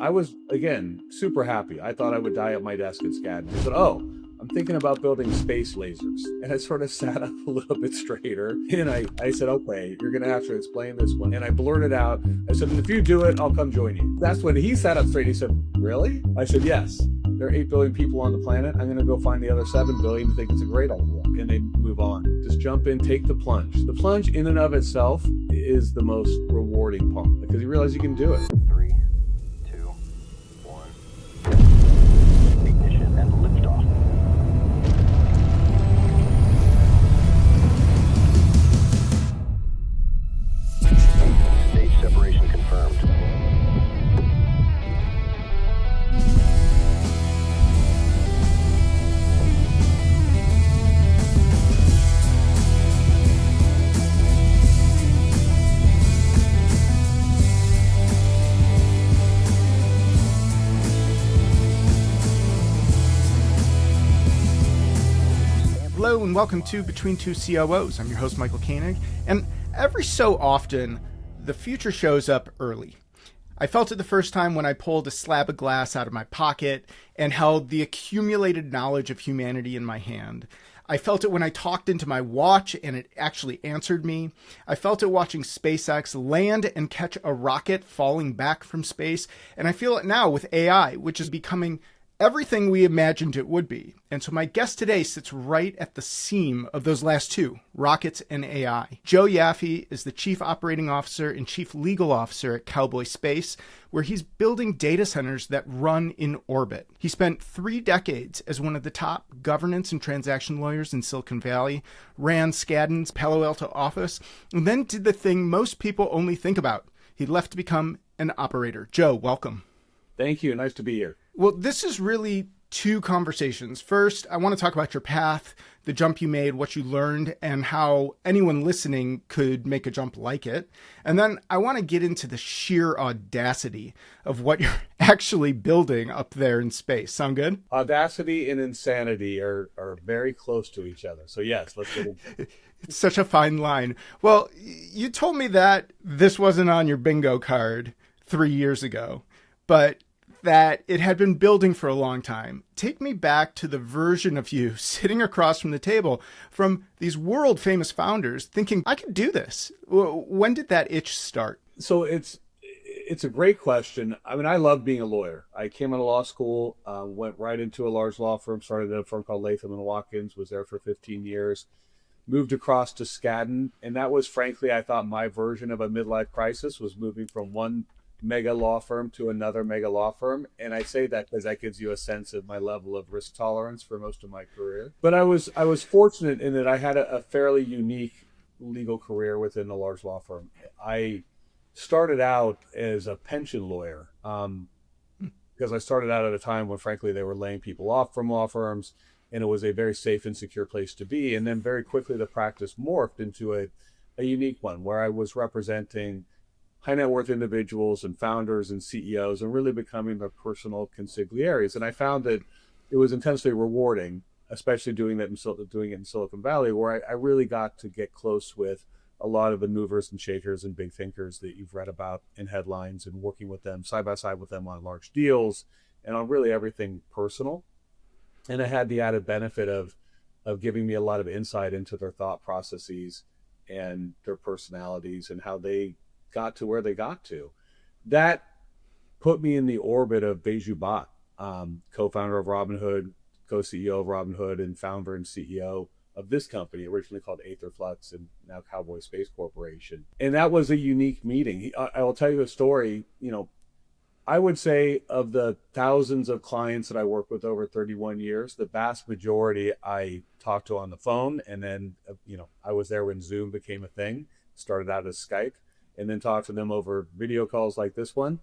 I was, again, super happy. I thought I would die at my desk at Skadden. I said, oh, I'm thinking about building space lasers. And I sort of sat up a little bit straighter. And I said, okay, you're going to have to explain this one. And I blurted out, I said, if you do it, I'll come join you. That's when he sat up straight. He said, really? I said, yes. There are 8 billion people on the planet. I'm going to go find the other 7 billion who think it's a great idea. And they move on. Just jump in, take the plunge. The plunge in and of itself is the most rewarding part because you realize you can do it. 3, 2, 1. Ignition and liftoff. Stage separation confirmed. Hello and welcome to Between Two COOs. I'm your host, Michael Koenig, and every so often, the future shows up early. I felt it the first time when I pulled a slab of glass out of my pocket and held the accumulated knowledge of humanity in my hand. I felt it when I talked into my watch and it actually answered me. I felt it watching SpaceX land and catch a rocket falling back from space, and I feel it now with AI, which is becoming everything we imagined it would be. And so my guest today sits right at the seam of those last two, rockets and AI. Joe Yaffe is the Chief Operating Officer and Chief Legal Officer at Cowboy Space, where he's building data centers that run in orbit. He spent 3 decades as one of the top governance and transaction lawyers in Silicon Valley, ran Skadden's Palo Alto office, and then did the thing most people only think about. He left to become an operator. Joe, welcome. Thank you. Nice to be here. Well, this is really 2 conversations. First, I want to talk about your path, the jump you made, what you learned, and how anyone listening could make a jump like it. And then I want to get into the sheer audacity of what you're actually building up there in space. Sound good? Audacity and insanity are very close to each other. So yes, let's get into it. It's such a fine line. Well, you told me that this wasn't on your bingo card 3 years ago, but that it had been building for a long time. Take me back to the version of you sitting across from the table from these world famous founders thinking, I could do this. When did that itch start? So it's a great question. I mean, I love being a lawyer. I came out of law school, went right into a large law firm, started at a firm called Latham and Watkins, was there for 15 years, moved across to Skadden. And that was, frankly, I thought my version of a midlife crisis was moving from one mega law firm to another mega law firm. And I say that because that gives you a sense of my level of risk tolerance for most of my career. But I was fortunate in that I had a fairly unique legal career within a large law firm. I started out as a pension lawyer because I started out at a time when, frankly, they were laying people off from law firms, and it was a very safe and secure place to be. And then very quickly, the practice morphed into a unique one where I was representing high net worth individuals and founders and CEOs and really becoming their personal consiglieres. And I found that it was intensely rewarding, especially doing it in Silicon Valley, where I really got to get close with a lot of the movers and shakers and big thinkers that you've read about in headlines, and working with them side by side with them on large deals and on really everything personal. And it had the added benefit of giving me a lot of insight into their thought processes and their personalities and how they got to where they got to. That put me in the orbit of Baiju Bhatt, co-founder of Robinhood, co-CEO of Robinhood, and founder and CEO of this company, originally called Aetherflux and now Cowboy Space Corporation. And that was a unique meeting. I will tell you a story. I would say of the thousands of clients that I worked with over 31 years, the vast majority I talked to on the phone. And then, I was there when Zoom became a thing, started out as Skype, and then talked to them over video calls like this one.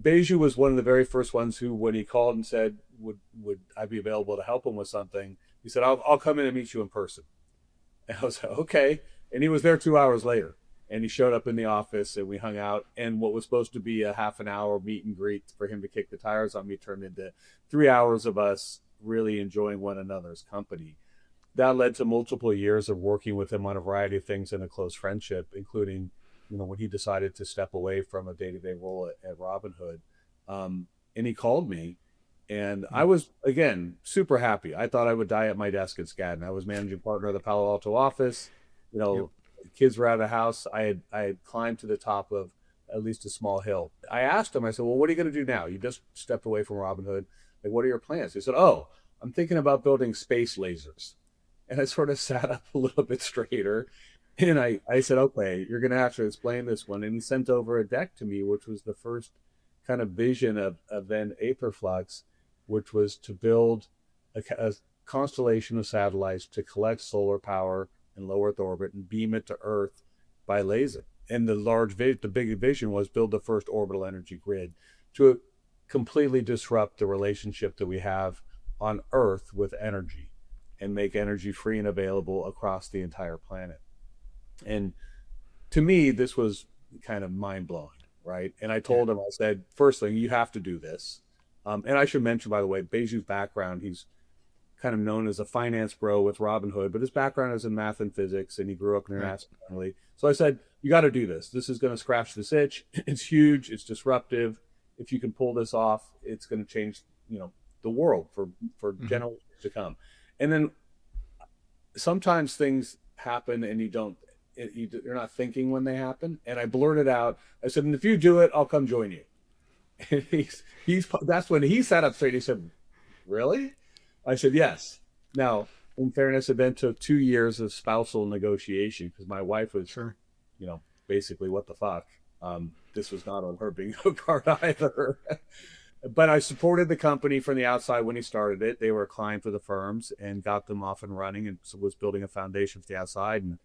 Baiju was one of the very first ones who, when he called and said, would I be available to help him with something? He said, I'll come in and meet you in person. And I was like, okay. And he was there 2 hours later. And he showed up in the office and we hung out. And what was supposed to be a half an hour meet and greet for him to kick the tires on me turned into 3 hours of us really enjoying one another's company. That led to multiple years of working with him on a variety of things in a close friendship, including when he decided to step away from a day-to-day role at Robinhood, And he called me, and I was, again, super happy. I thought I would die at my desk at Skadden. I was managing partner of the Palo Alto office. You Yep. know, kids were out of the house. I had climbed to the top of at least a small hill. I asked him, I said, well, what are you going to do now? You just stepped away from Robin Hood. Like, what are your plans? He said, oh, I'm thinking about building space lasers. And I sort of sat up a little bit straighter. And I said, okay, you're going to have to explain this one. And he sent over a deck to me, which was the first kind of vision of then Aetherflux, which was to build a constellation of satellites to collect solar power in low Earth orbit and beam it to Earth by laser. And the big vision was build the first orbital energy grid to completely disrupt the relationship that we have on Earth with energy and make energy free and available across the entire planet. And to me, this was kind of mind blowing, right? And I told him, I said, first thing, you have to do this. And I should mention, by the way, Beju's background, he's kind of known as a finance bro with Robinhood, but his background is in math and physics, and he grew up internationally. So I said, you got to do this. This is going to scratch this itch. It's huge. It's disruptive. If you can pull this off, it's going to change, the world for generations to come. And then sometimes things happen and you're not thinking when they happen. And I blurted out, I said, and if you do it, I'll come join you. And that's when he sat up straight. He said, really? I said, yes. Now, in fairness, it then took 2 years of spousal negotiation because my wife was, basically, what the fuck? This was not on her bingo card either. But I supported the company from the outside when he started it. They were a client for the firms and got them off and running, and so was building a foundation from the outside and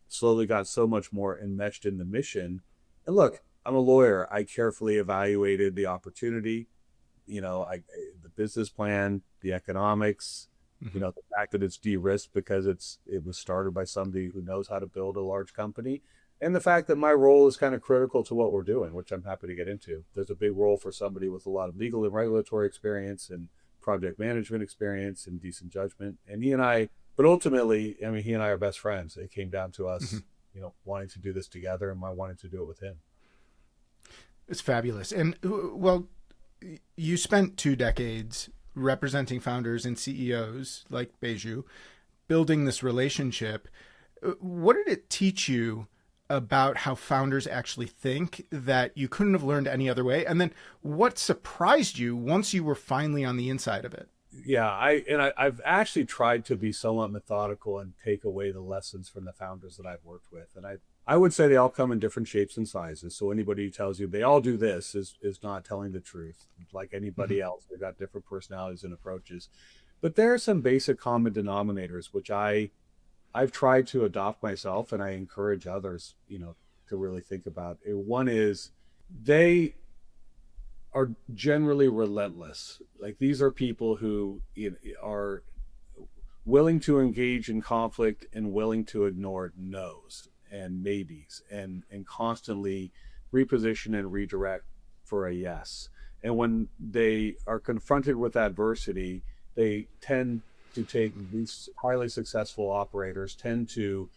slowly got so much more enmeshed in the mission. And look, I'm a lawyer. I carefully evaluated the opportunity, the business plan, the economics, the fact that it's de-risked because it was started by somebody who knows how to build a large company, and the fact that my role is kind of critical to what we're doing, which I'm happy to get into. There's a big role for somebody with a lot of legal and regulatory experience and project management experience and decent judgment. And but ultimately, he and I are best friends. It came down to us, wanting to do this together and my wanting to do it with him. It's fabulous. And well, you spent 2 decades representing founders and CEOs like Beju, building this relationship. What did it teach you about how founders actually think that you couldn't have learned any other way? And then what surprised you once you were finally on the inside of it? Yeah, I've actually tried to be somewhat methodical and take away the lessons from the founders that I've worked with. And I would say they all come in different shapes and sizes. So anybody who tells you they all do this is not telling the truth. Like anybody else, they've got different personalities and approaches. But there are some basic common denominators, which I've tried to adopt myself, and I encourage others, to really think about. One is they are generally relentless. Like these are people who are willing to engage in conflict and willing to ignore no's and maybes and constantly reposition and redirect for a yes. And when they are confronted with adversity, they tend to take these highly successful operators tend to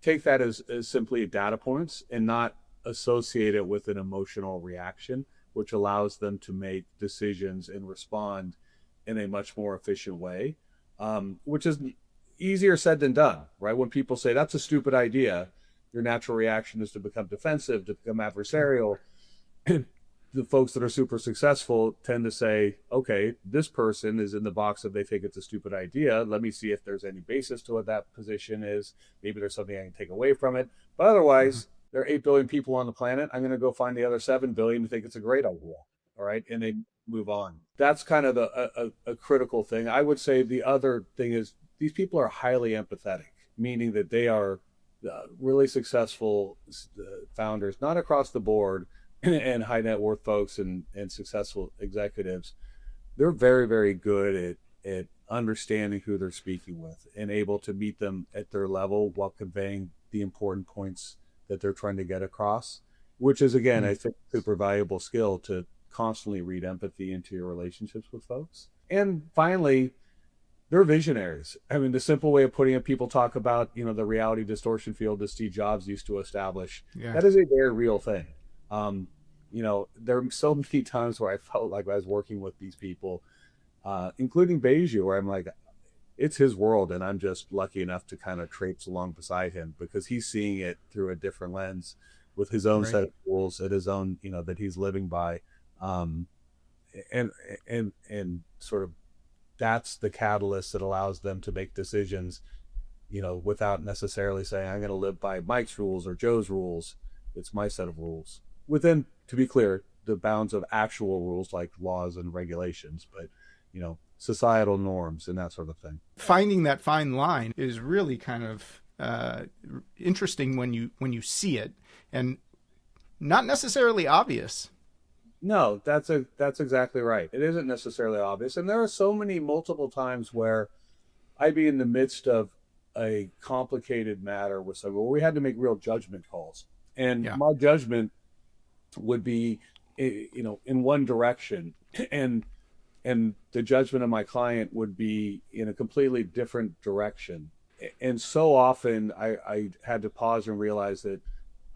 take that as simply data points and not associate it with an emotional reaction, which allows them to make decisions and respond in a much more efficient way, which is easier said than done, right? When people say that's a stupid idea, your natural reaction is to become defensive, to become adversarial. The folks that are super successful tend to say, okay, this person is in the box of they think it's a stupid idea. Let me see if there's any basis to what that position is. Maybe there's something I can take away from it. But otherwise, there are 8 billion people on the planet. I'm going to go find the other 7 billion who think it's a great idea. All right. And they move on. That's kind of a critical thing. I would say the other thing is these people are highly empathetic, meaning that they are really successful founders, not across the board, and high net worth folks and successful executives. They're very, very good at understanding who they're speaking with and able to meet them at their level while conveying the important points that they're trying to get across, which is, again, I think, a super valuable skill to constantly read empathy into your relationships with folks. And finally, they're visionaries. The simple way of putting it, people talk about, the reality distortion field that Steve Jobs used to establish. Yeah. That is a very real thing. there are so many times where I felt like I was working with these people, including Beju, where I'm like, it's his world, and I'm just lucky enough to kind of traipse along beside him because he's seeing it through a different lens with his own Right. set of rules and his own, that he's living by. Um, and sort of that's the catalyst that allows them to make decisions, without necessarily saying, I'm going to live by Mike's rules or Joe's rules. It's my set of rules within, to be clear, the bounds of actual rules like laws and regulations, but, societal norms and that sort of thing. Finding that fine line is really kind of interesting when you see it, and not necessarily obvious. No, that's exactly right. It isn't necessarily obvious. And there are so many multiple times where I'd be in the midst of a complicated matter with someone where we had to make real judgment calls. And Yeah. my judgment would be, in one direction. And the judgment of my client would be in a completely different direction. And so often I had to pause and realize that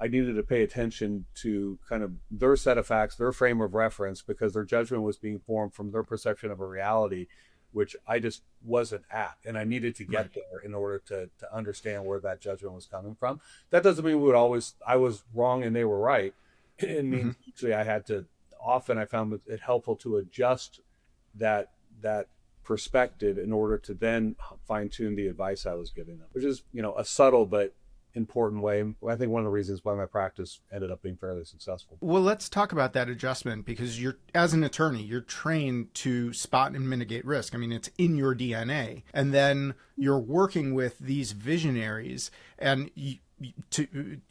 I needed to pay attention to kind of their set of facts, their frame of reference, because their judgment was being formed from their perception of a reality, which I just wasn't at. And I needed to get there in order to understand where that judgment was coming from. That doesn't mean I was wrong and they were right. It means actually often I found it helpful to adjust that perspective in order to then fine tune the advice I was giving them, which is, a subtle but important way. I think one of the reasons why my practice ended up being fairly successful. Well, let's talk about that adjustment, because as an attorney, you're trained to spot and mitigate risk. I mean, it's in your DNA. And then you're working with these visionaries, and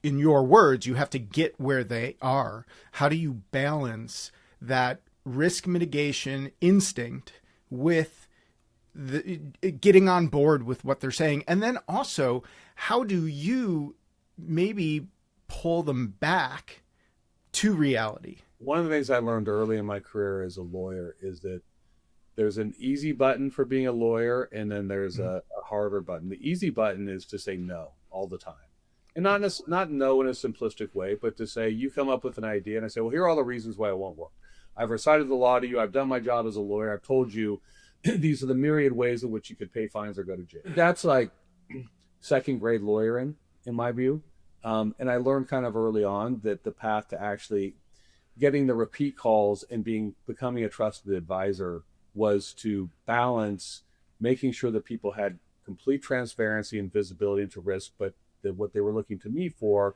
in your words, you have to get where they are. How do you balance that risk mitigation instinct with getting on board with what they're saying? And then also, how do you maybe pull them back to reality? One of the things I learned early in my career as a lawyer is that there's an easy button for being a lawyer, and then there's a harder button. The easy button is to say no all the time. And not no in a simplistic way, but to say, you come up with an idea and I say, well, here are all the reasons why it won't work. I've recited the law to you. I've done my job as a lawyer. I've told you these are the myriad ways in which you could pay fines or go to jail. That's like second grade lawyering, in my view. And I learned kind of early on that the path to actually getting the repeat calls and becoming a trusted advisor was to balance making sure that people had complete transparency and visibility into risk, but that what they were looking to me for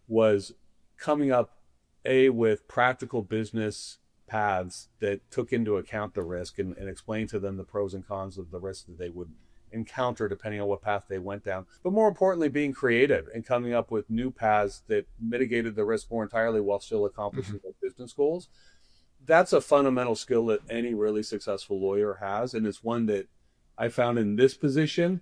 was coming up with practical business paths that took into account the risk and explained to them the pros and cons of the risk that they would encounter depending on what path they went down. But more importantly, being creative and coming up with new paths that mitigated the risk more entirely while still accomplishing their business goals. That's a fundamental skill that any really successful lawyer has. And it's one that I found in this position,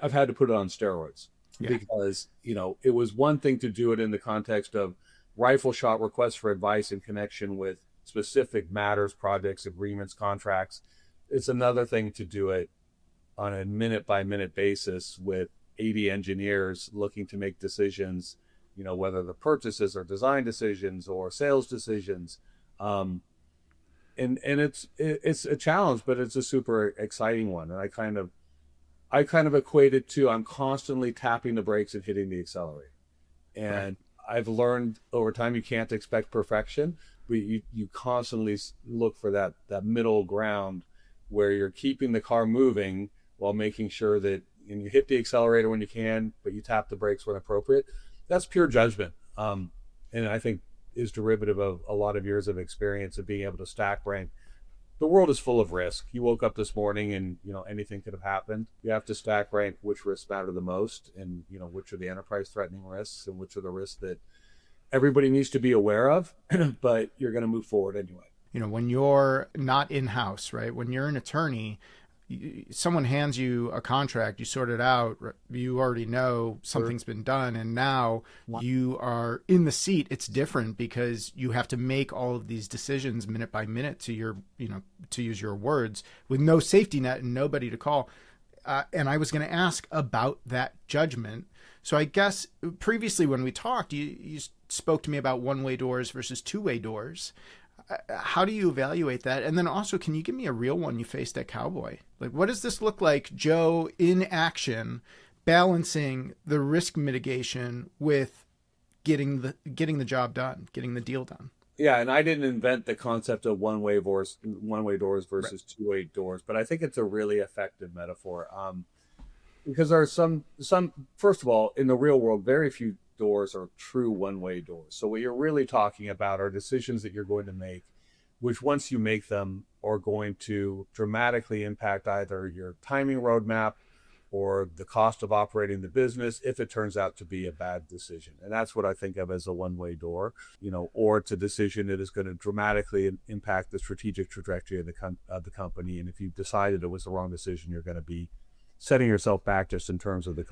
I've had to put it on steroids. Because, it was one thing to do it in the context of rifle shot requests for advice in connection with specific matters, projects, agreements, contracts. It's another thing to do it on a minute by minute basis with 80 engineers looking to make decisions, whether the purchases or design decisions or sales decisions. And it's a challenge, but it's a super exciting one. And I kind of equate it to, I'm constantly tapping the brakes and hitting the accelerator. And I've learned over time, you can't expect perfection, but you constantly look for that middle ground where you're keeping the car moving while making sure that you hit the accelerator when you can, but you tap the brakes when appropriate. That's pure judgment. And I think is derivative of a lot of years of experience of being able to stack rank. The world is full of risk. You woke up this morning and, anything could have happened. You have to stack rank which risks matter the most and, which are the enterprise threatening risks and which are the risks that everybody needs to be aware of, but you're going to move forward anyway. When you're not in-house, right? When you're an attorney, someone hands you a contract, you sort it out, you already know something's been done, and now you are in the seat. It's different because you have to make all of these decisions minute by minute, to use your words, with no safety net and nobody to call. And I was going to ask about that judgment. So I guess previously when we talked, you spoke to me about one-way doors versus two-way doors. How do you evaluate that? And then also, can you give me a real one you faced at Cowboy? Like, what does this look like, Joe, in action, balancing the risk mitigation with getting the job done, getting the deal done? Yeah, and I didn't invent the concept of one-way doors versus Right. two-way doors, but I think it's a really effective metaphor. Because there are some first of all, in the real world, very few doors are true one-way doors. So what you're really talking about are decisions that you're going to make, which once you make them are going to dramatically impact either your timing roadmap or the cost of operating the business if it turns out to be a bad decision. And that's what I think of as a one-way door, or it's a decision that is going to dramatically impact the strategic trajectory of the company. And if you decided it was the wrong decision, you're going to be setting yourself back just in terms of the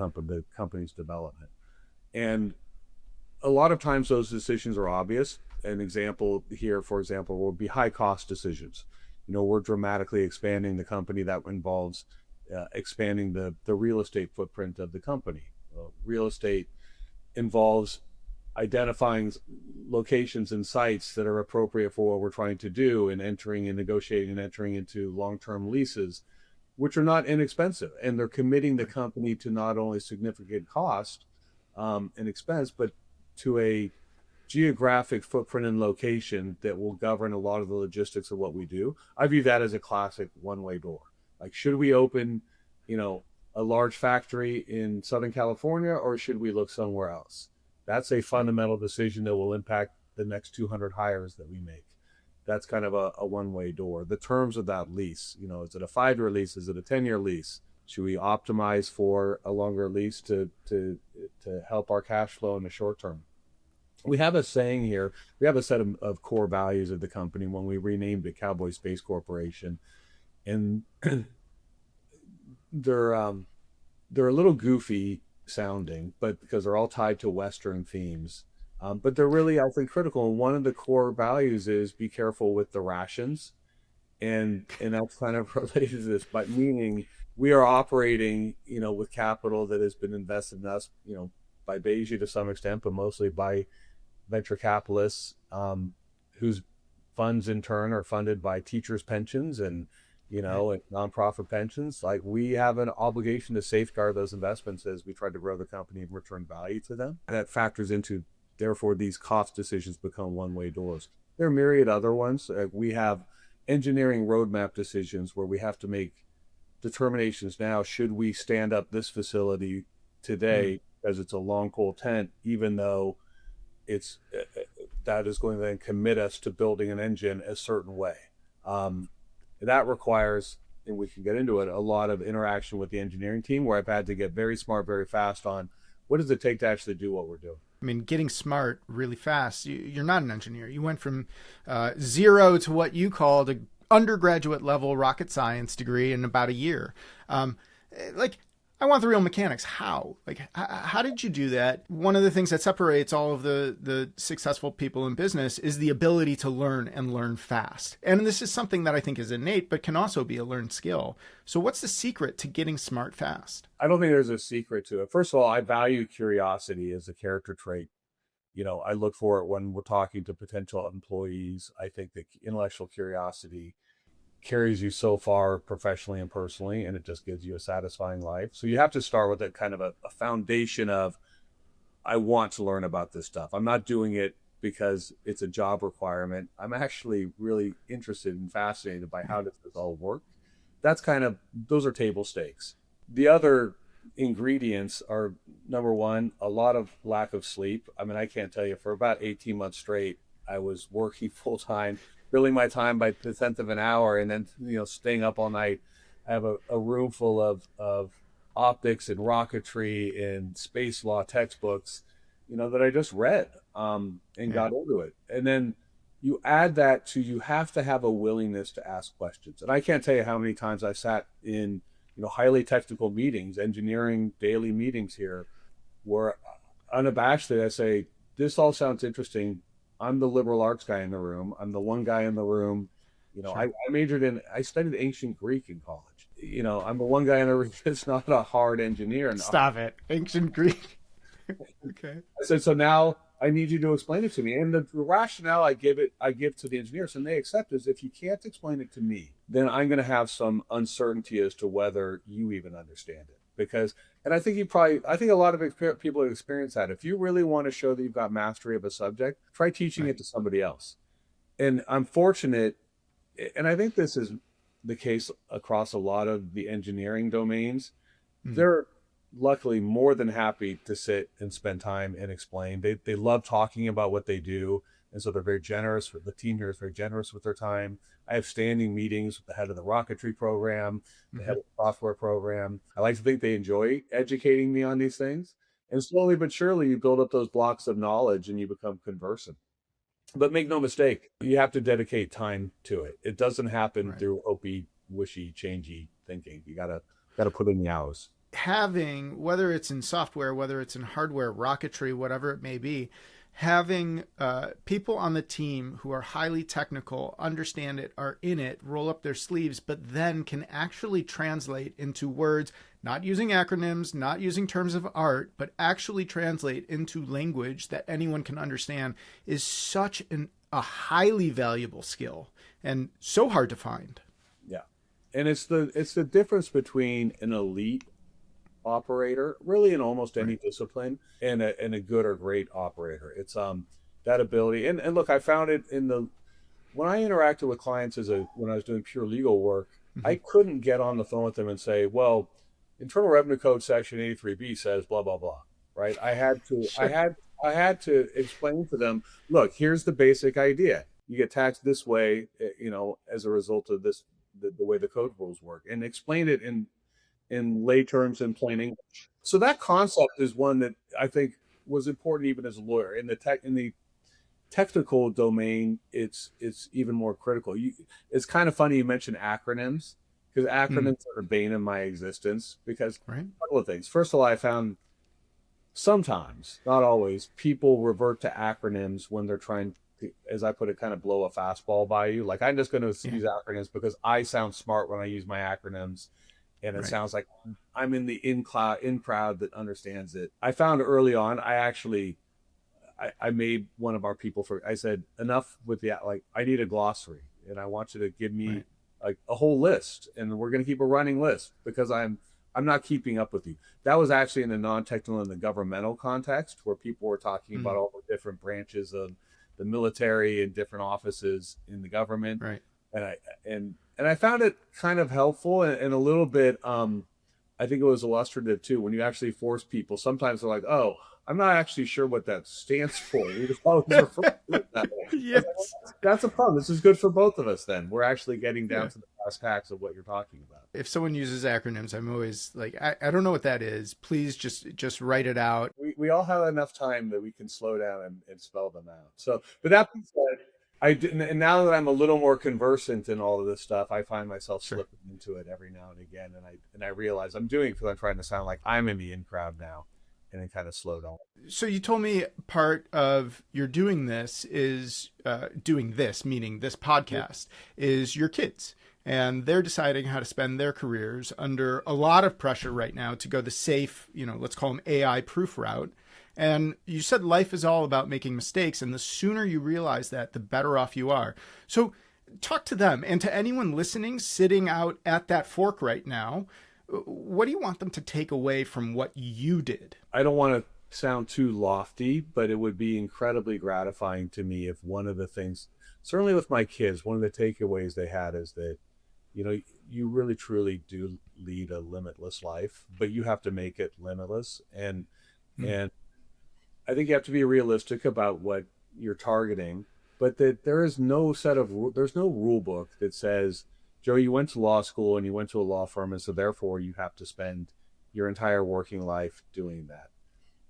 company's development. And a lot of times those decisions are obvious. An example here, for example, would be high cost decisions. We're dramatically expanding the company. That involves expanding the real estate footprint of the company. Real estate involves identifying locations and sites that are appropriate for what we're trying to do, and negotiating and entering into long-term leases, which are not inexpensive. And they're committing the company to not only significant cost and expense, but to a geographic footprint and location that will govern a lot of the logistics of what we do. I view that as a classic one-way door. Like, should we open, a large factory in Southern California, or should we look somewhere else? That's a fundamental decision that will impact the next 200 hires that we make. That's kind of a one-way door. The terms of that lease, is it a 5-year lease? Is it a 10-year lease? Should we optimize for a longer lease to help our cash flow in the short term? We have a saying here. We have a set of core values of the company when we renamed it Cowboy Space Corporation. And they're a little goofy sounding, but because they're all tied to Western themes. But they're really, I think, critical. And one of the core values is be careful with the rations, and that's kind of related to this. But meaning we are operating, with capital that has been invested in us, by Beige to some extent, but mostly by venture capitalists, whose funds in turn are funded by teachers' pensions and and nonprofit pensions. Like, we have an obligation to safeguard those investments as we try to grow the company and return value to them. And that factors into, therefore, these cost decisions become one-way doors. There are myriad other ones. We have engineering roadmap decisions where we have to make determinations now. Should we stand up this facility today because it's a long pole tent, even though it's that is going to then commit us to building an engine a certain way? That requires, and we can get into it, a lot of interaction with the engineering team, where I've had to get very smart very fast on what does it take to actually do what we're doing. I mean, getting smart really fast. You're not an engineer. You went from zero to what you called an undergraduate level rocket science degree in about a year. I want the real mechanics. How? How did you do that? One of the things that separates all of the successful people in business is the ability to learn and learn fast. And this is something that I think is innate, but can also be a learned skill. So what's the secret to getting smart fast? I don't think there's a secret to it. First of all, I value curiosity as a character trait. I look for it when we're talking to potential employees. I think that intellectual curiosity carries you so far professionally and personally, and it just gives you a satisfying life. So you have to start with a kind of a foundation of, I want to learn about this stuff. I'm not doing it because it's a job requirement. I'm actually really interested and fascinated by how does this all work. Those are table stakes. The other ingredients are, number one, a lot of lack of sleep. I mean, I can't tell you, for about 18 months straight, I was working full time, billing my time by the 10th of an hour, and then staying up all night. I have a room full of optics and rocketry and space law textbooks, that I just read and got into it. And then you add that to, you have to have a willingness to ask questions. And I can't tell you how many times I sat in highly technical meetings, engineering daily meetings here, where unabashedly I say, this all sounds interesting. I'm the liberal arts guy in the room. I'm the one guy in the room. Sure. I studied ancient Greek in college. I'm the one guy in the room that's not a hard engineer. Stop it. Ancient Greek. Okay. I said, so now I need you to explain it to me. And the rationale I give to the engineers, and they accept, is if you can't explain it to me, then I'm going to have some uncertainty as to whether you even understand it. Because, and I think a lot of people have experienced that. If you really want to show that you've got mastery of a subject, try teaching it to somebody else. And I'm fortunate, and I think this is the case across a lot of the engineering domains. They're luckily more than happy to sit and spend time and explain. They love talking about what they do, and so they're very generous. The team here is very generous with their time. I have standing meetings with the head of the rocketry program, the head of the software program. I like to think they enjoy educating me on these things, and slowly but surely you build up those blocks of knowledge and you become conversant. But make no mistake, you have to dedicate time to it. It doesn't happen through opie, wishy, changey thinking. You gotta put in the hours. Having, whether it's in software, whether it's in hardware, rocketry, whatever it may be, having people on the team who are highly technical, understand it, are in it, roll up their sleeves, but then can actually translate into words, not using acronyms, not using terms of art, but actually translate into language that anyone can understand, is such a highly valuable skill and so hard to find. Yeah. And it's the difference between an elite operator, really in almost any discipline, and a good or great operator. It's that ability. And look, I found it when I interacted with clients when I was doing pure legal work, I couldn't get on the phone with them and say, well, Internal Revenue Code Section 83B says blah blah blah. Right? I had to I had to explain to them, look, here's the basic idea. You get taxed this way, as a result of this, the way the code rules work, and explain it in lay terms and plain English. So that concept is one that I think was important even as a lawyer. In the technical domain, it's even more critical. It's kind of funny you mentioned acronyms, because acronyms are the bane of my existence. Because a couple of things. First of all, I found sometimes, not always, people revert to acronyms when they're trying to, as I put it, kind of blow a fastball by you. Like, I'm just going to use acronyms because I sound smart when I use my acronyms. And it sounds like I'm in the in crowd that understands it. I found early on, I made one of our people I said, enough with I need a glossary, and I want you to give me like a whole list, and we're going to keep a running list because I'm not keeping up with you. That was actually in the non-technical and the governmental context, where people were talking about all the different branches of the military and different offices in the government. Right. And I found it kind of helpful and a little bit, I think it was illustrative too, when you actually force people. Sometimes they're like, oh, I'm not actually sure what that stands for. You just always refer to it that way. Yes. That's a problem. This is good for both of us then. We're actually getting down to the brass tacks of what you're talking about. If someone uses acronyms, I'm always like, I don't know what that is. Please just write it out. We all have enough time that we can slow down and spell them out. So, but that being said, I didn't, and now that I'm a little more conversant in all of this stuff, I find myself slipping into it every now and again, and I realize I'm doing it because I'm trying to sound like I'm in the in crowd now, and then kind of slow down. So you told me part of your doing this is meaning this podcast, is your kids, and they're deciding how to spend their careers under a lot of pressure right now to go the safe, let's call them AI proof route. And you said life is all about making mistakes, and the sooner you realize that, the better off you are. So talk to them, and to anyone listening, sitting out at that fork right now, what do you want them to take away from what you did? I don't want to sound too lofty, but it would be incredibly gratifying to me if one of the things, certainly with my kids, one of the takeaways they had is that, you really truly do lead a limitless life, but you have to make it limitless. And I think you have to be realistic about what you're targeting, but that there's no rule book that says, Joe, you went to law school and you went to a law firm, and so therefore you have to spend your entire working life doing that.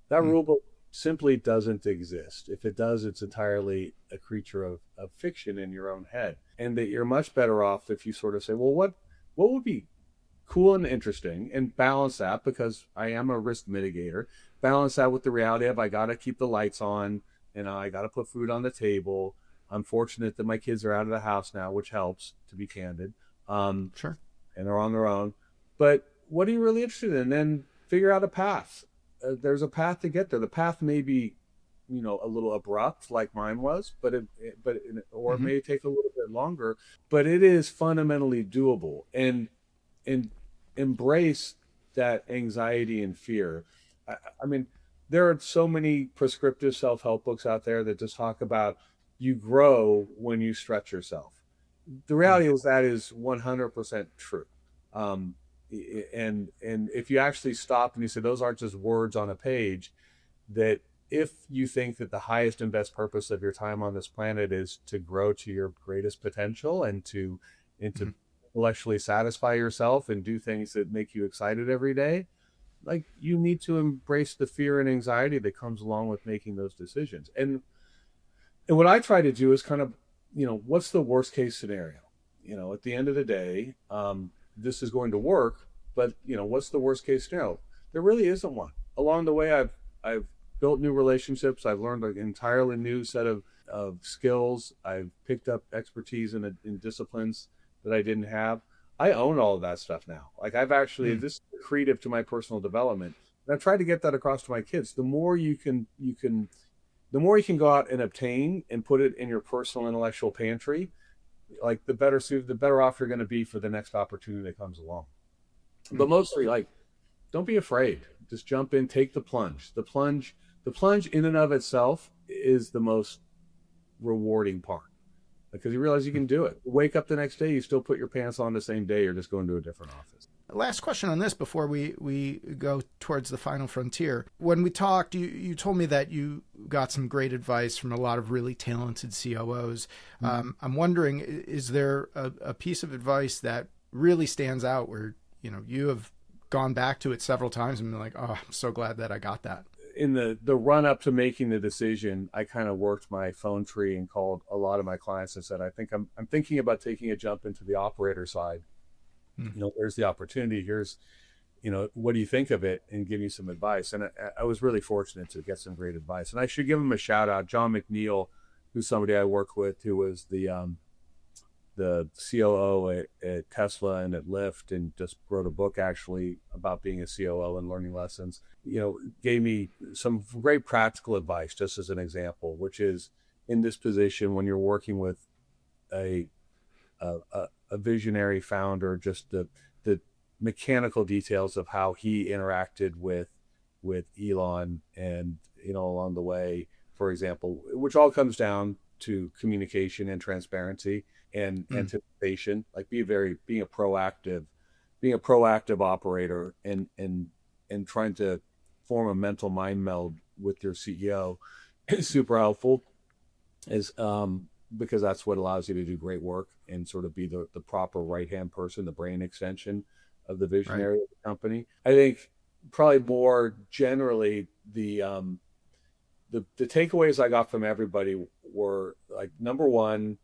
That rule book simply doesn't exist. If it does, it's entirely a creature of fiction in your own head. And that you're much better off if you sort of say, well, what would be cool and interesting, and balance that, because I am a risk mitigator, balance that with the reality of I got to keep the lights on and I got to put food on the table. I'm fortunate that my kids are out of the house now, which helps, to be candid. Sure. And they're on their own. But what are you really interested in? And then figure out a path. There's a path to get there. The path may be a little abrupt like mine was, or it Hmm. may take a little bit longer, but it is fundamentally doable. And embrace that anxiety and fear. I mean, there are so many prescriptive self-help books out there that just talk about you grow when you stretch yourself. The reality is that is 100% true. Um, and if you actually stop and you say those aren't just words on a page, that if you think that the highest and best purpose of your time on this planet is to grow to your greatest potential and to intellectually satisfy yourself and do things that make you excited every day, like you need to embrace the fear and anxiety that comes along with making those decisions. And what I try to do is kind of, what's the worst case scenario? At the end of the day, this is going to work, but what's the worst case scenario? There really isn't one. Along the way, I've built new relationships. I've learned an entirely new set of skills. I've picked up expertise in disciplines that I didn't have. I own all of that stuff now. Like I've actually, this is accretive to my personal development. And I've tried to get that across to my kids. The more you can go out and obtain and put it in your personal intellectual pantry, like the better off you're going to be for the next opportunity that comes along. But mostly, like, don't be afraid. Just jump in, take the plunge. The plunge in and of itself is the most rewarding part because you realize you can do it. Wake up the next day, you still put your pants on the same day. You're just going to a different office. Last question on this before we go towards the final frontier. When we talked, you told me that you got some great advice from a lot of really talented COOs. I'm wondering, is there a piece of advice that really stands out where you have gone back to it several times and been like, oh, I'm so glad that I got that? In the run up to making the decision, I kind of worked my phone tree and called a lot of my clients and said, I think I'm thinking about taking a jump into the operator side. There's the opportunity. Here's, what do you think of it? And give me some advice. And I was really fortunate to get some great advice. And I should give him a shout out. John McNeil, who's somebody I work with, who was the COO at Tesla and at Lyft, and just wrote a book actually about being a COO and learning lessons. Gave me some great practical advice, just as an example, which is in this position when you're working with a visionary founder, just the mechanical details of how he interacted with Elon and along the way, for example, which all comes down to communication and transparency and anticipation. Like being a proactive operator and trying to form a mental mind meld with your CEO is super helpful. Because that's what allows you to do great work and sort of be the proper right-hand person, the brain extension of the visionary of the company. I think probably more generally, the takeaways I got from everybody were like, number one,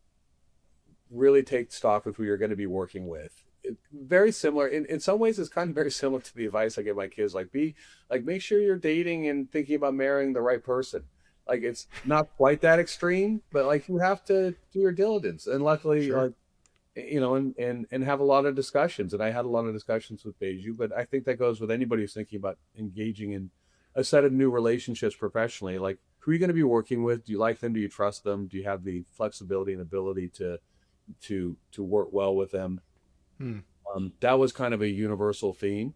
really take stock with who you're going to be working with. Very similar in some ways. It's kind of very similar to the advice I give my kids. Make sure you're dating and thinking about marrying the right person. Like it's not quite that extreme, but like you have to do your diligence. And luckily, Sure. and have a lot of discussions. And I had a lot of discussions with Beju, but I think that goes with anybody who's thinking about engaging in a set of new relationships professionally. Like, who are you going to be working with? Do you like them? Do you trust them? Do you have the flexibility and ability to work well with them? That was kind of a universal theme.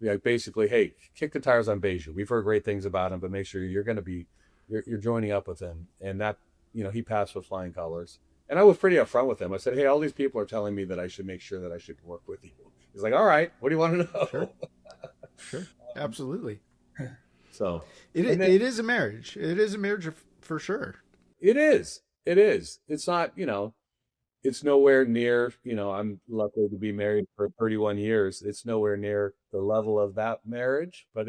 Like basically, hey, kick the tires on Beju. We've heard great things about him, but make sure you're joining up with him. And that, he passed with flying colors. And I was pretty upfront with him. I said, hey, all these people are telling me that I should make sure that I should work with you. He's like, all right, what do you want to know? Sure. Absolutely. So it is a marriage. It is a marriage for sure. It is. It's not, it's nowhere near, I'm lucky to be married for 31 years. It's nowhere near the level of that marriage, but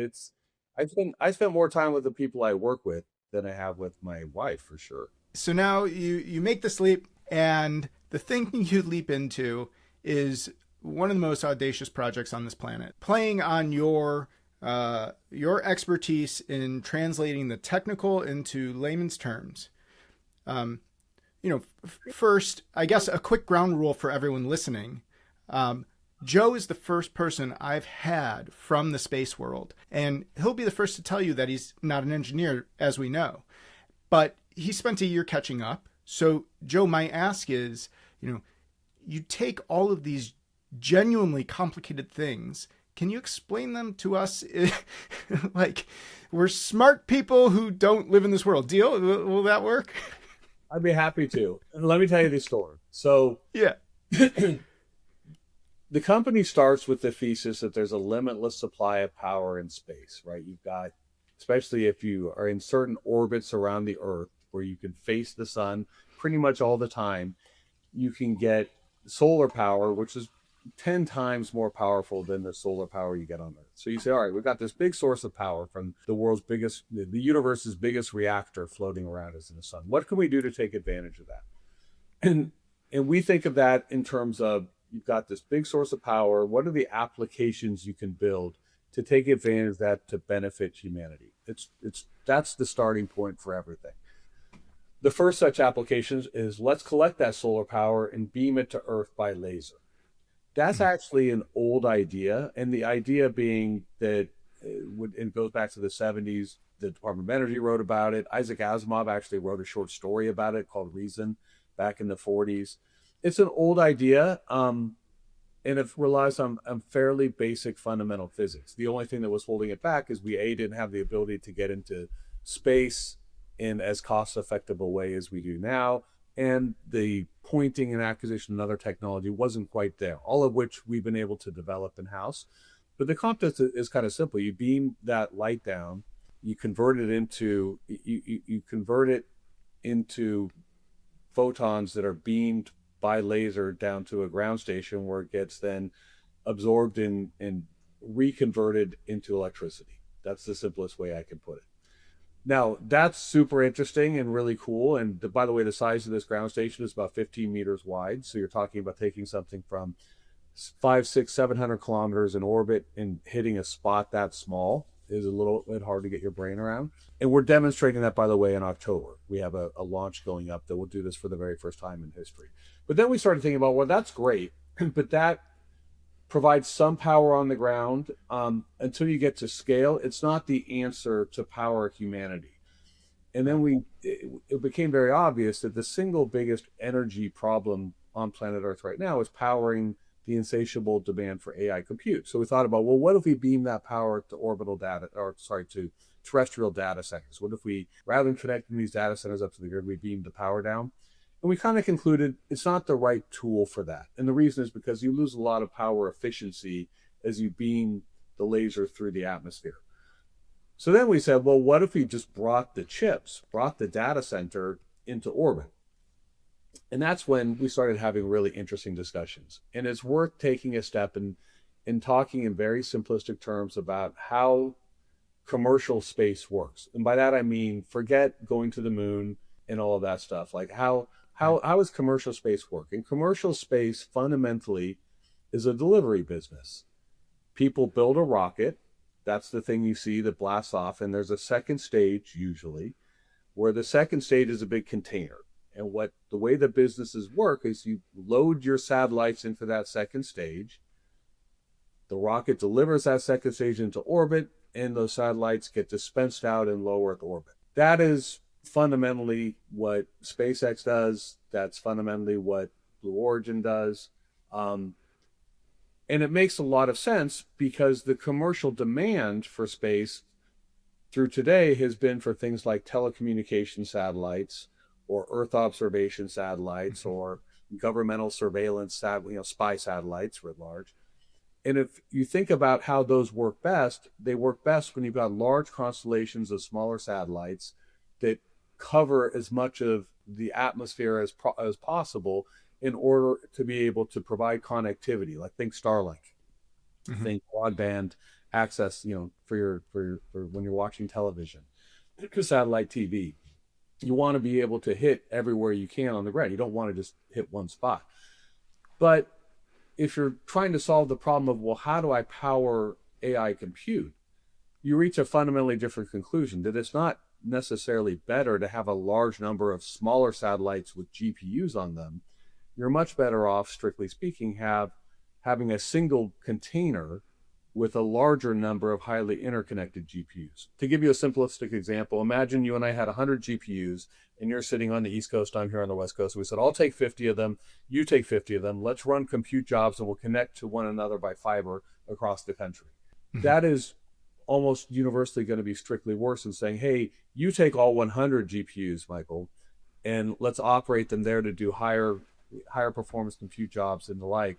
I spent more time with the people I work with than I have with my wife, for sure. So now you make this leap, and the thing you leap into is one of the most audacious projects on this planet, playing on your expertise in translating the technical into layman's terms. First, I guess a quick ground rule for everyone listening. Joe is the first person I've had from the space world, and he'll be the first to tell you that he's not an engineer, as we know. but he spent a year catching up. So, Joe, my ask is, you take all of these genuinely complicated things. Can you explain them to us? Like, we're smart people who don't live in this world. Deal? Will that work? I'd be happy to. And let me tell you the story. So, Yeah. the company starts with the thesis that there's a limitless supply of power in space, right? You've got, especially if you are in certain orbits around the Earth where you can face the sun pretty much all the time, you can get solar power, which is 10 times more powerful than the solar power you get on Earth. So you say, all right, we've got this big source of power from the universe's biggest reactor floating around us in the sun. What can we do to take advantage of that? And we think of that in terms of, you've got this big source of power. What are the applications you can build to take advantage of that to benefit humanity? That's the starting point for everything. The first such applications is, let's collect that solar power and beam it to Earth by laser. That's actually an old idea, and the idea being that it goes back to the 70s. The Department of Energy wrote about it. Isaac Asimov actually wrote a short story about it called Reason back in the 40s. It's an old idea, and it relies on fairly basic fundamental physics. The only thing that was holding it back is we didn't have the ability to get into space in as cost-effective a way as we do now, and the pointing and acquisition and other technology wasn't quite there, all of which we've been able to develop in-house. But the concept is kind of simple. You beam that light down, you convert it into photons that are beamed by laser down to a ground station where it gets then absorbed and reconverted into electricity. That's the simplest way I can put it. Now, that's super interesting and really cool. And by the way, the size of this ground station is about 15 meters wide. So you're talking about taking something from 500, 600, 700 kilometers in orbit and hitting a spot that small is a little bit hard to get your brain around. And we're demonstrating that, by the way, in October. We have a launch going up that will do this for the very first time in history. But then we started thinking about, well, that's great, but that provides some power on the ground. Until you get to scale, it's not the answer to power humanity. And then it became very obvious that the single biggest energy problem on planet Earth right now is powering the insatiable demand for AI compute. So we thought about, well, what if we beam that power to to terrestrial data centers? What if we, rather than connecting these data centers up to the grid, we beam the power down? And we kind of concluded it's not the right tool for that. And the reason is because you lose a lot of power efficiency as you beam the laser through the atmosphere. So then we said, well, what if we just brought the data center into orbit? And that's when we started having really interesting discussions. And it's worth taking a step and talking in very simplistic terms about how commercial space works. And by that, I mean, forget going to the moon and all of that stuff. Like how does commercial space work? And commercial space fundamentally is a delivery business. People build a rocket. That's the thing you see that blasts off. And there's a second stage usually, where the second stage is a big container. And the way the businesses work is you load your satellites into that second stage. The rocket delivers that second stage into orbit, and those satellites get dispensed out in low Earth orbit. That is fundamentally what SpaceX does. That's fundamentally what Blue Origin does. And it makes a lot of sense because the commercial demand for space through today has been for things like telecommunication satellites or Earth observation satellites or governmental surveillance, spy satellites writ large. And if you think about how those work best, they work best when you've got large constellations of smaller satellites that cover as much of the atmosphere as possible in order to be able to provide connectivity. Like think Starlink, think broadband access, for when you're watching television, satellite TV. You want to be able to hit everywhere you can on the ground. You don't want to just hit one spot. But if you're trying to solve the problem of, well, how do I power AI compute? You reach a fundamentally different conclusion, that it's not necessarily better to have a large number of smaller satellites with GPUs on them. You're much better off, strictly speaking, having a single container with a larger number of highly interconnected GPUs. To give you a simplistic example, imagine you and I had 100 GPUs and you're sitting on the East Coast, I'm here on the West Coast. So we said, I'll take 50 of them, you take 50 of them, let's run compute jobs and we'll connect to one another by fiber across the country. Mm-hmm. That is almost universally going to be strictly worse than saying, hey, you take all 100 GPUs, Michael, and let's operate them there to do higher performance compute jobs and the like.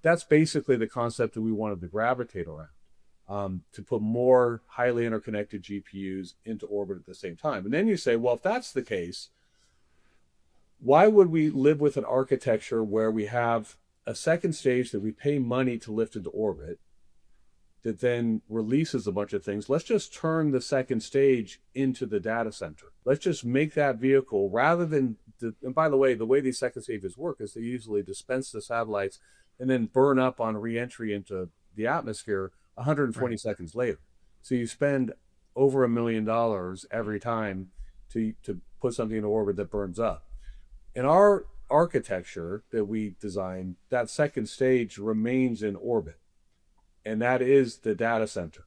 That's basically the concept that we wanted to gravitate around, to put more highly interconnected GPUs into orbit at the same time. And then you say, well, if that's the case, why would we live with an architecture where we have a second stage that we pay money to lift into orbit that then releases a bunch of things? Let's just turn the second stage into the data center. Let's just make that vehicle rather than, and by the way these second stages work is they usually dispense the satellites and then burn up on re-entry into the atmosphere 120 seconds later. So you spend over $1 million every time to put something into orbit that burns up. In our architecture that we designed, that second stage remains in orbit, and that is the data center.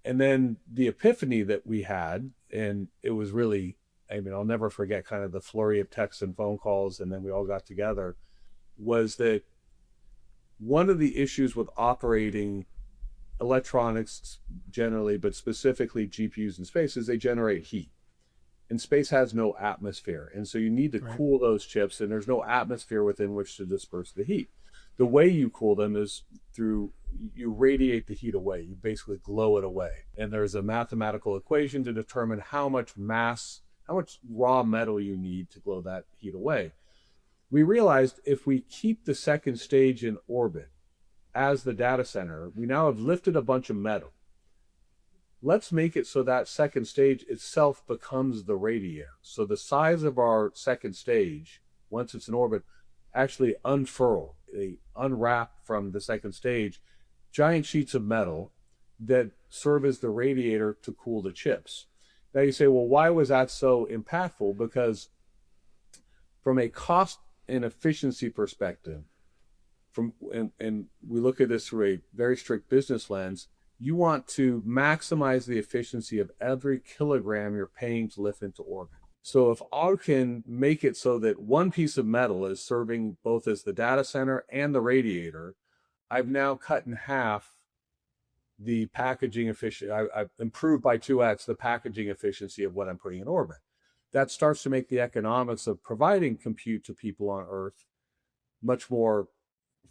And then the epiphany that we had, and it was really, I mean, I'll never forget kind of the flurry of texts and phone calls, and then we all got together, was that one of the issues with operating electronics generally, but specifically GPUs in space, is they generate heat. And space has no atmosphere. And so you need to cool those chips, and there's no atmosphere within which to disperse the heat. The way you cool them is through, you radiate the heat away. You basically glow it away. And there's a mathematical equation to determine how much raw metal you need to glow that heat away. We realized if we keep the second stage in orbit as the data center, we now have lifted a bunch of metal. Let's make it so that second stage itself becomes the radiator. So the size of our second stage, once it's in orbit, actually they unwrap from the second stage giant sheets of metal that serve as the radiator to cool the chips. Now you say, well, why was that so impactful? Because from a cost and efficiency perspective, and we look at this through a very strict business lens, you want to maximize the efficiency of every kilogram you're paying to lift into orbit. So if I can make it so that one piece of metal is serving both as the data center and the radiator, I've now cut in half the packaging efficiency. I've improved by 2x the packaging efficiency of what I'm putting in orbit. That starts to make the economics of providing compute to people on Earth much more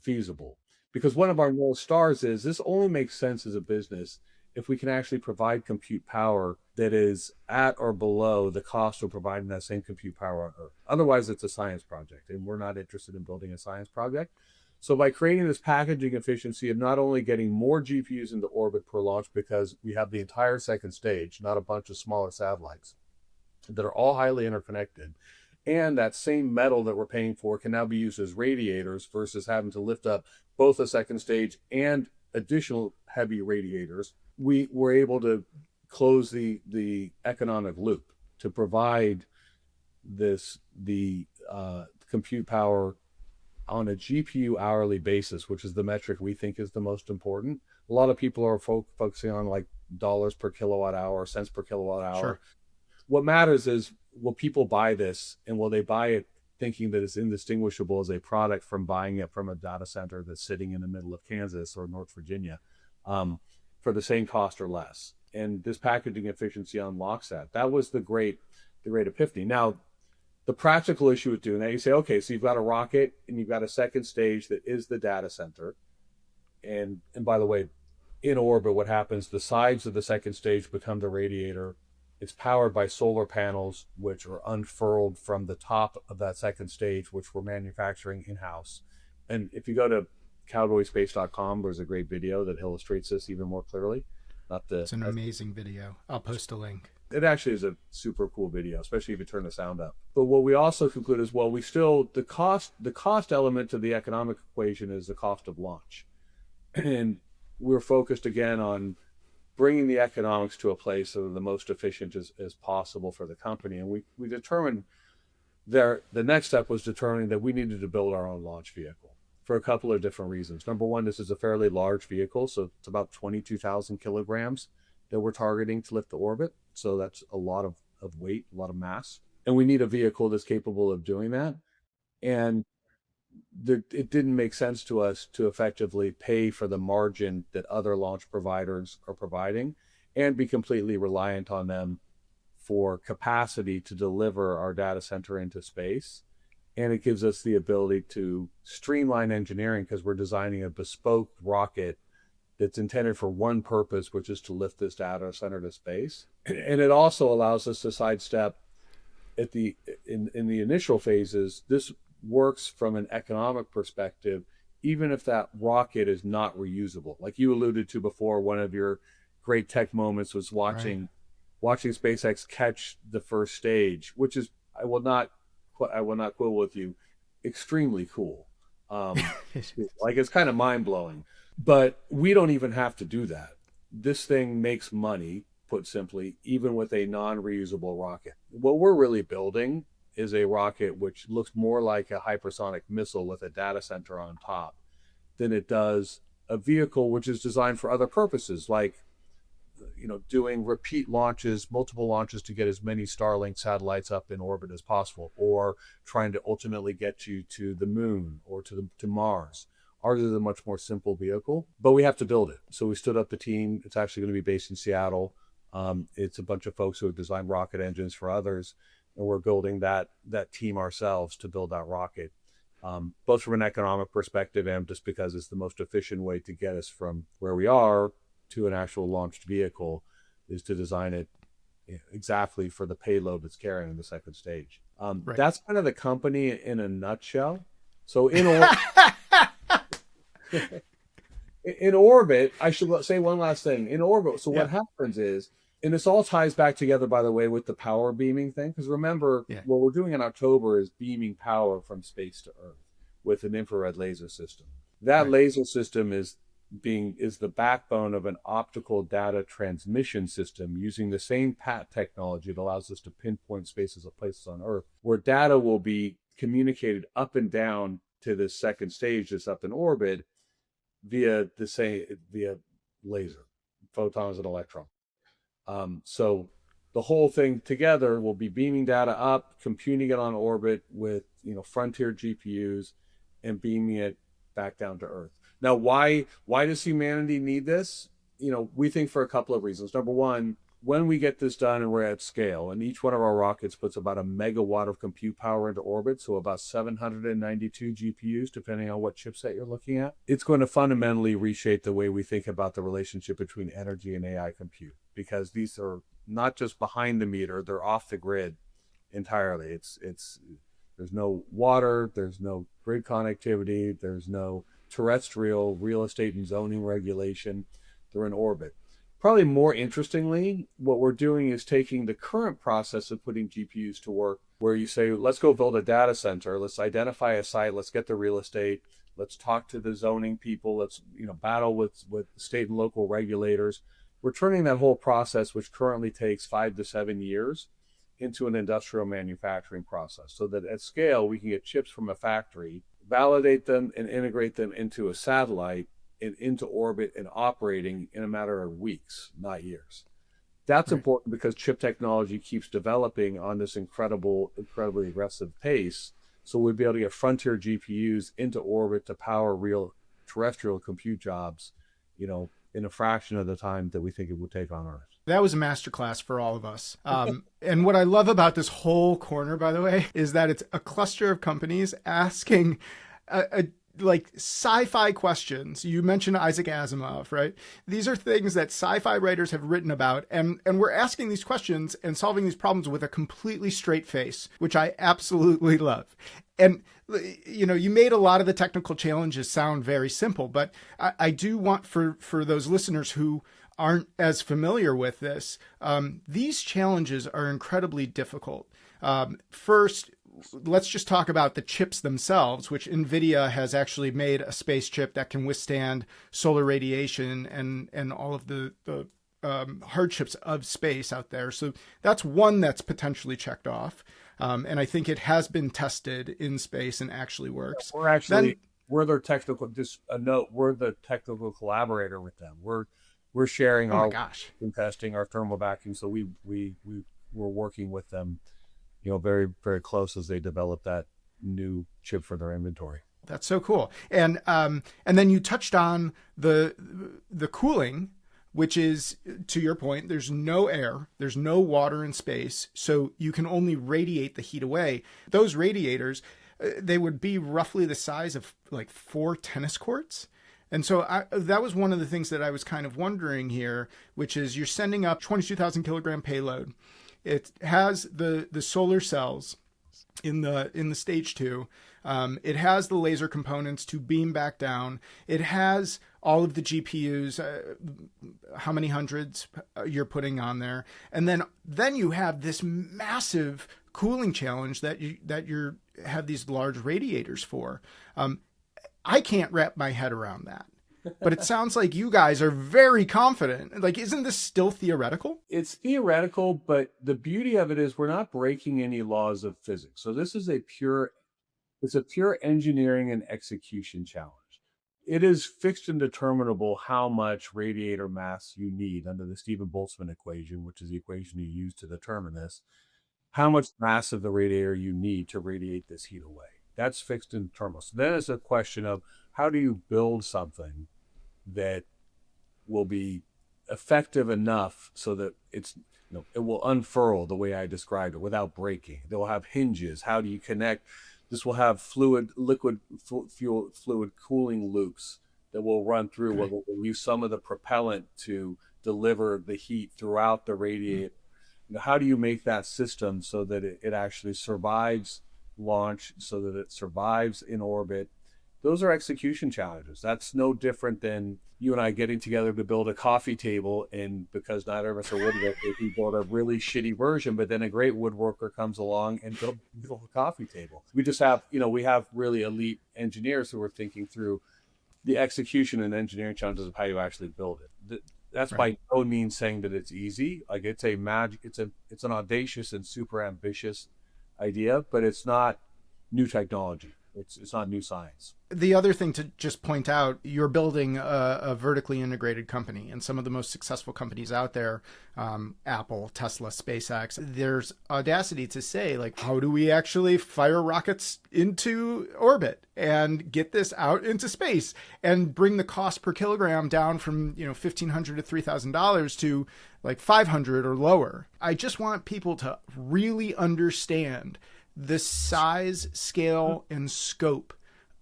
feasible. Because one of our North Stars is this only makes sense as a business if we can actually provide compute power that is at or below the cost of providing that same compute power on Earth. Otherwise, it's a science project, and we're not interested in building a science project. So by creating this packaging efficiency of not only getting more GPUs into orbit per launch, because we have the entire second stage, not a bunch of smaller satellites that are all highly interconnected, and that same metal that we're paying for can now be used as radiators versus having to lift up both the second stage and additional heavy radiators, we were able to close the economic loop to provide the compute power on a GPU hourly basis, which is the metric we think is the most important. A lot of people are focusing on like dollars per kilowatt hour, cents per kilowatt hour. Sure. What matters is, will people buy this, and will they buy it thinking that it's indistinguishable as a product from buying it from a data center that's sitting in the middle of Kansas or North Virginia for the same cost or less? And this packaging efficiency unlocks that. That was the great epiphany. Now, the practical issue with doing that, you say, okay, so you've got a rocket and you've got a second stage that is the data center. And by the way, in orbit, what happens, the sides of the second stage become the radiator. It's powered by solar panels, which are unfurled from the top of that second stage, which we're manufacturing in-house. And if you go to cowboyspace.com, there's a great video that illustrates this even more clearly. It's an amazing video. I'll post a link. It actually is a super cool video, especially if you turn the sound up. But what we also conclude is, well, the cost element to the economic equation is the cost of launch. And we're focused again on bringing the economics to a place of the most efficient as possible for the company. And we determined the next step was determining that we needed to build our own launch vehicle for a couple of different reasons. Number one, this is a fairly large vehicle, so it's about 22,000 kilograms that we're targeting to lift to orbit. So that's a lot of weight, a lot of mass. And we need a vehicle that's capable of doing that. And it didn't make sense to us to effectively pay for the margin that other launch providers are providing and be completely reliant on them for capacity to deliver our data center into space. And it gives us the ability to streamline engineering because we're designing a bespoke rocket that's intended for one purpose, which is to lift this data center to space. And it also allows us to sidestep in the initial phases. This works from an economic perspective, even if that rocket is not reusable. Like you alluded to before, one of your great tech moments was watching SpaceX catch the first stage, which is, I will not quibble with you, extremely cool. Like it's kind of mind blowing, but we don't even have to do that. This thing makes money, put simply, even with a non-reusable rocket. What we're really building is a rocket which looks more like a hypersonic missile with a data center on top than it does a vehicle which is designed for other purposes, like doing repeat launches, multiple launches to get as many Starlink satellites up in orbit as possible, or trying to ultimately get you to the moon or to Mars. Ours is a much more simple vehicle, but we have to build it. So we stood up the team. It's actually going to be based in Seattle. It's a bunch of folks who have designed rocket engines for others, and we're building that team ourselves to build that rocket, both from an economic perspective and just because it's the most efficient way to get us from where we are to an actual launched vehicle, is to design it exactly for the payload it's carrying in the second stage. Right. That's kind of the company in a nutshell. So in orbit, I should say one last thing. In orbit, so what happens is, and this all ties back together, by the way, with the power beaming thing, because remember, what we're doing in October is beaming power from space to Earth with an infrared laser system. That laser system is the backbone of an optical data transmission system using the same PAT technology that allows us to pinpoint spaces of places on Earth, where data will be communicated up and down to this second stage that's up in orbit via laser, photons and electrons. So the whole thing together will be beaming data up, computing it on orbit with frontier GPUs, and beaming it back down to Earth. Now, why does humanity need this? We think for a couple of reasons. Number one, when we get this done and we're at scale, and each one of our rockets puts about a megawatt of compute power into orbit, so about 792 GPUs, depending on what chipset you're looking at, it's going to fundamentally reshape the way we think about the relationship between energy and AI compute, because these are not just behind the meter, they're off the grid entirely. There's no water, there's no grid connectivity, there's no terrestrial real estate and zoning regulation. They're in orbit. Probably more interestingly, what we're doing is taking the current process of putting GPUs to work, where you say, let's go build a data center, let's identify a site, let's get the real estate, let's talk to the zoning people, let's battle with state and local regulators. We're turning that whole process, which currently takes 5 to 7 years, into an industrial manufacturing process, so that at scale we can get chips from a factory, validate them, and integrate them into a satellite and into orbit and operating in a matter of weeks, not years. That's important because chip technology keeps developing on this incredibly aggressive pace. So we'll be able to get frontier GPUs into orbit to power real terrestrial compute jobs, in a fraction of the time that we think it would take on Earth. That was a masterclass for all of us. And what I love about this whole corner, by the way, is that it's a cluster of companies asking like sci-fi questions. You mentioned Isaac Asimov, right? These are things that sci-fi writers have written about, and we're asking these questions and solving these problems with a completely straight face, which I absolutely love. And you made a lot of the technical challenges sound very simple, but I do want for those listeners who aren't as familiar with this, these challenges are incredibly difficult. First, let's just talk about the chips themselves, which NVIDIA has actually made a space chip that can withstand solar radiation and all of the hardships of space out there. So that's one that's potentially checked off. And I think it has been tested in space and actually works. We're actually we're their technical, just a note, we're the technical collaborator with them. We're sharing Oh my our gosh. testing, our thermal backing. So we're working with them, very, very close as they develop that new chip for their inventory. That's so cool. And then you touched on the cooling, which is, to your point, there's no air, there's no water in space, so you can only radiate the heat away. Those radiators, they would be roughly the size of like 4 tennis courts. And so that was one of the things that I was kind of wondering here, which is you're sending up 22,000 kilogram payload. It has the solar cells in the stage 2. It has the laser components to beam back down. It has all of the GPUs, how many hundreds you're putting on there. And then you have this massive cooling challenge that you have these large radiators for. I can't wrap my head around that. But it sounds like you guys are very confident. Like, isn't this still theoretical? It's theoretical, but the beauty of it is we're not breaking any laws of physics. So this is a pure engineering and execution challenge. It is fixed and determinable how much radiator mass you need under the Stephen Boltzmann equation, which is the equation you use to determine this, how much mass of the radiator you need to radiate this heat away. That's fixed and determinable. So then it's a question of how do you build something that will be effective enough so that it will unfurl the way I described it without breaking. They will have hinges. How do you connect? This will have liquid fluid cooling loops that will run through. Okay. Where we'll use some of the propellant to deliver the heat throughout the radiator. How do you make that system so that it actually survives launch, so that it survives in orbit? Those are execution challenges. That's no different than you and I getting together to build a coffee table, and because neither of us are woodworkers, we build a really shitty version, but then a great woodworker comes along and builds a coffee table. We just have, we have really elite engineers who are thinking through the execution and engineering challenges of how you actually build it. That's right. By no means saying that it's easy. Like, it's an audacious and super ambitious idea, but it's not new technology. It's not new science. The other thing to just point out, you're building a vertically integrated company, and some of the most successful companies out there, Apple, Tesla, SpaceX, there's audacity to say, like, how do we actually fire rockets into orbit and get this out into space and bring the cost per kilogram down from, $1,500 to $3,000 to like $500 or lower. I just want people to really understand the size, scale, and scope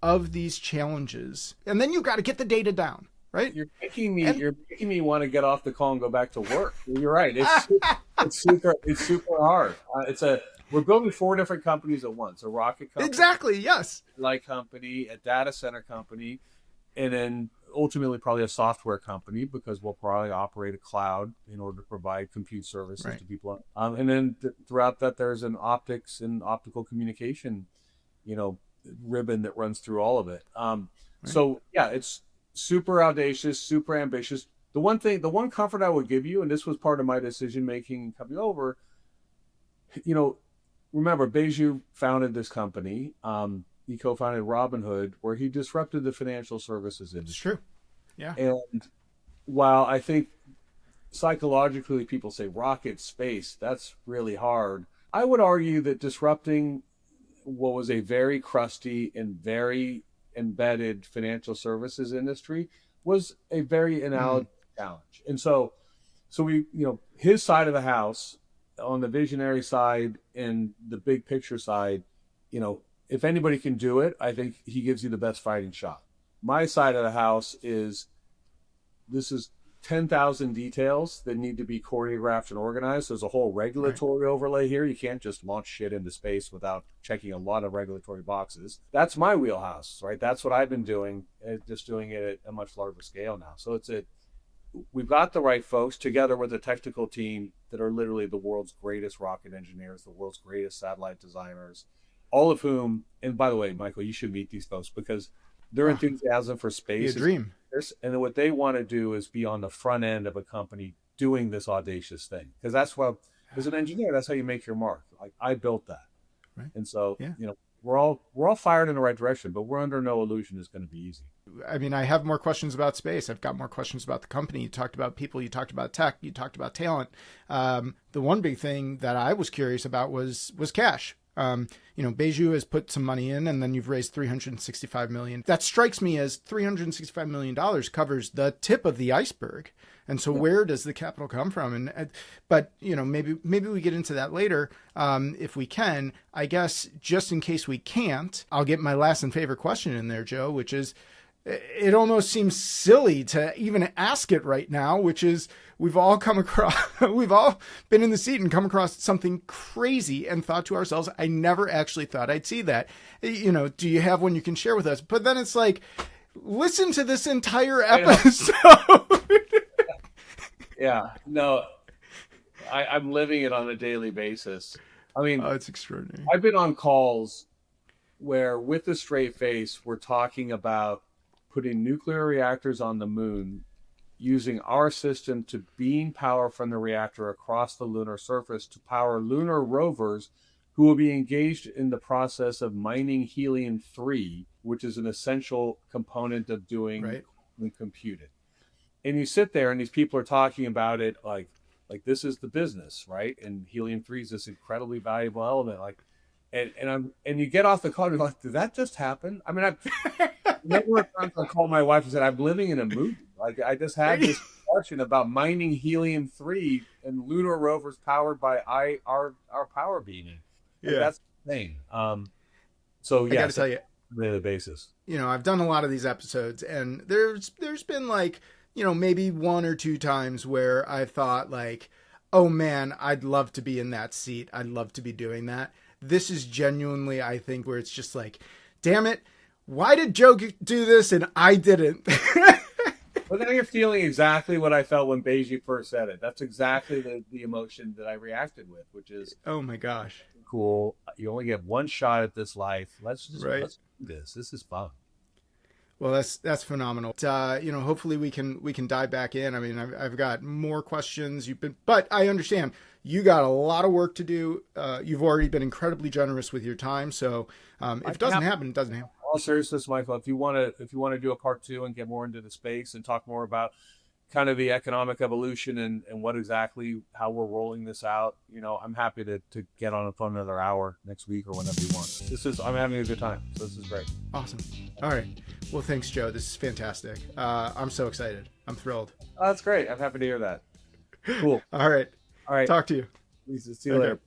of these challenges. And then you've got to get the data down, right? You're making me want to get off the call and go back to work. You're right. It's super hard. We're building 4 different companies at once. A rocket company. Exactly, yes. Light company, a data center company, and then ultimately probably a software company, because we'll probably operate a cloud in order to provide compute services to people. And then throughout that, there's an optics and optical communication, ribbon that runs through all of it. So yeah, it's super audacious, super ambitious. The one comfort I would give you, and this was part of my decision making coming over, remember, Beju founded this company. He co-founded Robinhood, where he disrupted the financial services industry. True. Yeah. And while I think psychologically people say rocket, space, that's really hard, I would argue that disrupting what was a very crusty and very embedded financial services industry was a very analogous challenge. And so we, his side of the house, on the visionary side and the big picture side, if anybody can do it, I think he gives you the best fighting shot. My side of the house is 10,000 details that need to be choreographed and organized. There's a whole regulatory overlay here. You can't just launch shit into space without checking a lot of regulatory boxes. That's my wheelhouse, right? That's what I've been doing, just doing it at a much larger scale now. So we've got the right folks together with a technical team that are literally the world's greatest rocket engineers, the world's greatest satellite designers, all of whom, and by the way, Michael, you should meet these folks, because their enthusiasm for space is a dream. And what they want to do is be on the front end of a company doing this audacious thing. Because that's what, as an engineer, that's how you make your mark. Like, I built that. Right. And so, we're all fired in the right direction, but we're under no illusion it's going to be easy. I mean, I have more questions about space. I've got more questions about the company. You talked about people. You talked about tech. You talked about talent. The one big thing that I was curious about was cash. Beiju has put some money in, and then you've raised $365 million. That strikes me as $365 million covers the tip of the iceberg. And so where does the capital come from? But maybe we get into that later. If we can, I guess, just in case we can't, I'll get my last and favorite question in there, Joe, which is, it almost seems silly to even ask it right now, which is, we've all been in the seat and come across something crazy and thought to ourselves, I never actually thought I'd see that. Do you have one you can share with us? But then it's like, listen to this entire episode. Yeah, no, I'm living it on a daily basis. I mean, it's extraordinary. I've been on calls where, with a straight face, we're talking about putting nuclear reactors on the moon, using our system to beam power from the reactor across the lunar surface to power lunar rovers who will be engaged in the process of mining helium-3, which is an essential component of doing computing. And you sit there and these people are talking about it like this is the business, right? And helium-3 is this incredibly valuable element. And you get off the call and you're like, did that just happen? I mean, I've never times I called my wife and said, I'm living in a movie. Like, I just had this discussion about mining helium-3 and lunar rovers powered by our power beaming. Yeah, that's the thing. So yeah, I got to tell you, the basis. I've done a lot of these episodes, and there's been like, maybe one or two times where I thought like, oh man, I'd love to be in that seat. I'd love to be doing that. This is genuinely, I think, where it's just like, damn it, why did Joe do this and I didn't? Well, now you're feeling exactly what I felt when Beiju first said it. That's exactly the emotion that I reacted with, which is, oh my gosh, cool. You only get one shot at this life. Let's do this. This is fun. Well, that's phenomenal. Hopefully we can dive back in. I mean, I've got more questions. But I understand you got a lot of work to do. You've already been incredibly generous with your time. So if it doesn't happen, it doesn't happen. All seriousness, Michael, if you want to do a part 2 and get more into the space and talk more about kind of the economic evolution and how we're rolling this out, I'm happy to get on the phone another hour next week or whenever you want. I'm having a good time. So this is great. Awesome. All right. Well, thanks, Joe. This is fantastic. I'm so excited. I'm thrilled. Oh, that's great. I'm happy to hear that. Cool. All right. All right. Talk to you. See you later.